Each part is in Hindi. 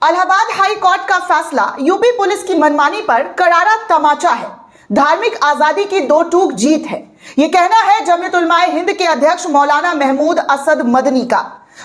इलाहाबाद हाई कोर्ट का फैसला यूपी पुलिस की मनमानी पर करारा तमाचा है। धार्मिक आजादी की दो टूक जीत है, ये कहना है जमीयत उलमाए हिंद के अध्यक्ष मौलाना महमूद असद मदनी का।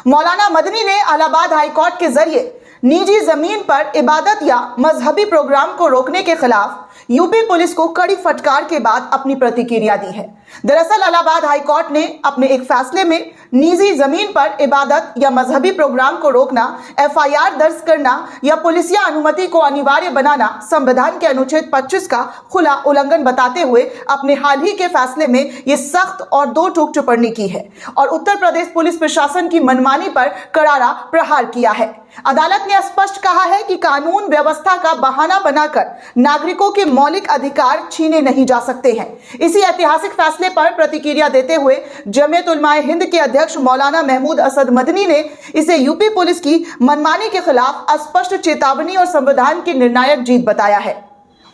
मौलाना मदनी ने इलाहाबाद हाई कोर्ट के जरिए निजी जमीन पर इबादत या मजहबी प्रोग्राम को रोकने के खिलाफ यूपी पुलिस को कड़ी फटकार के बाद अपनी प्रतिक्रिया दी है। दरअसल इलाहाबाद हाई कोर्ट ने अपने एक फैसले में निजी जमीन पर इबादत या मजहबी प्रोग्राम को रोकना, एफआईआर दर्ज करना या पुलिसिया अनुमति को अनिवार्य बनाना संविधान के अनुच्छेद 25 का खुला उल्लंघन बताते हुए अपने हाल ही के फैसले में ये सख्त और दो टूक टिप्पणी की है और उत्तर प्रदेश पुलिस प्रशासन की मनमानी पर करारा प्रहार किया है। अदालत ने स्पष्ट कहा है कि कानून व्यवस्था का बहाना बनाकर नागरिकों के मौलिक अधिकार छीने नहीं जा सकते हैं। इसी ऐतिहासिक फैसले पर प्रतिक्रिया देते हुए जमीयत उलमाए हिंद के अध्यक्ष मौलाना महमूद असद मदनी ने इसे यूपी पुलिस की मनमानी के खिलाफ स्पष्ट चेतावनी और संविधान की निर्णायक जीत बताया है।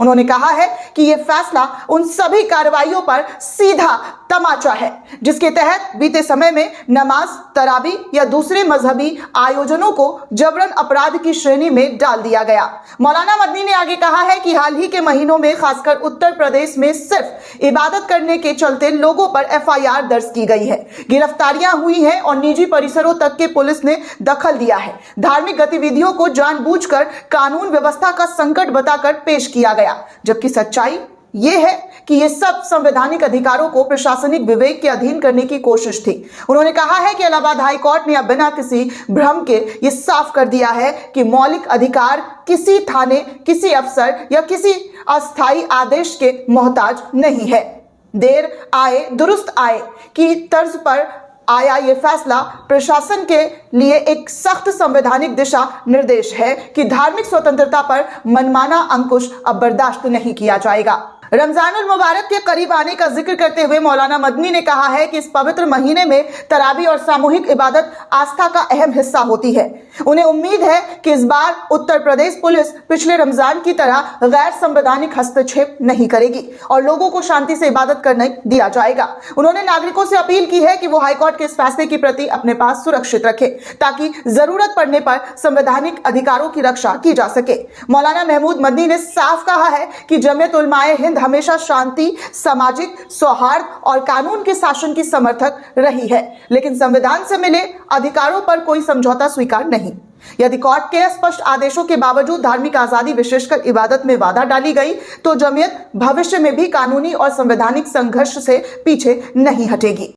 उन्होंने कहा है कि यह फैसला उन सभी कार्रवाइयों पर सीधा तमाचा है जिसके तहत बीते समय में नमाज, तरावी या दूसरे मजहबी आयोजनों को जबरन अपराध की श्रेणी में डाल दिया गया। मौलाना मदनी ने आगे कहा है कि हाल ही के महीनों में खासकर उत्तर प्रदेश में सिर्फ इबादत करने के चलते लोगों पर एफआईआर दर्ज की गई है, गिरफ्तारियां हुई हैं और निजी परिसरों तक के पुलिस ने दखल दिया है। धार्मिक गतिविधियों को जानबूझकर कानून व्यवस्था का संकट बताकर पेश किया गया, जबकि सच्चाई ये है कि ये सब संवैधानिक अधिकारों को प्रशासनिक विवेक के अधीन करने की कोशिश थी। उन्होंने कहा है कि इलाहाबाद हाई कोर्ट ने अब बिना किसी भ्रम के ये साफ कर दिया है कि मौलिक अधिकार किसी थाने, किसी अफसर या किसी अस्थायी आदेश के मोहताज नहीं है। देर आए दुरुस्त आए की तर्ज पर आया ये फैसला प्रशासन के लिए एक सख्त संवैधानिक दिशा निर्देश है कि धार्मिक स्वतंत्रता पर मनमाना अंकुश अब बर्दाश्त नहीं किया जाएगा। रमजानुल मुबारक के करीब आने का जिक्र करते हुए मौलाना मदनी ने कहा है कि इस पवित्र महीने में तरावी और सामूहिक इबादत आस्था का अहम हिस्सा होती है। उन्हें उम्मीद है कि इस बार उत्तर प्रदेश पुलिस पिछले रमजान की तरह गैर संवैधानिक हस्तक्षेप नहीं करेगी और लोगों को शांति से इबादत करने दिया जाएगा। उन्होंने नागरिकों से अपील की है कि वो हाईकोर्ट के इस फैसले की प्रति अपने पास सुरक्षित रखे ताकि जरूरत पड़ने पर संवैधानिक अधिकारों की रक्षा की जा सके। मौलाना महमूद मदनी ने साफ कहा है कि जमीयत उलमाए हिंद हमेशा शांति, सामाजिक सौहार्द और कानून के शासन की समर्थक रही है, लेकिन संविधान से मिले अधिकारों पर कोई समझौता स्वीकार नहीं। यदि कोर्ट के स्पष्ट आदेशों के बावजूद धार्मिक आजादी विशेषकर इबादत में बाधा डाली गई तो जमीयत भविष्य में भी कानूनी और संवैधानिक संघर्ष से पीछे नहीं हटेगी।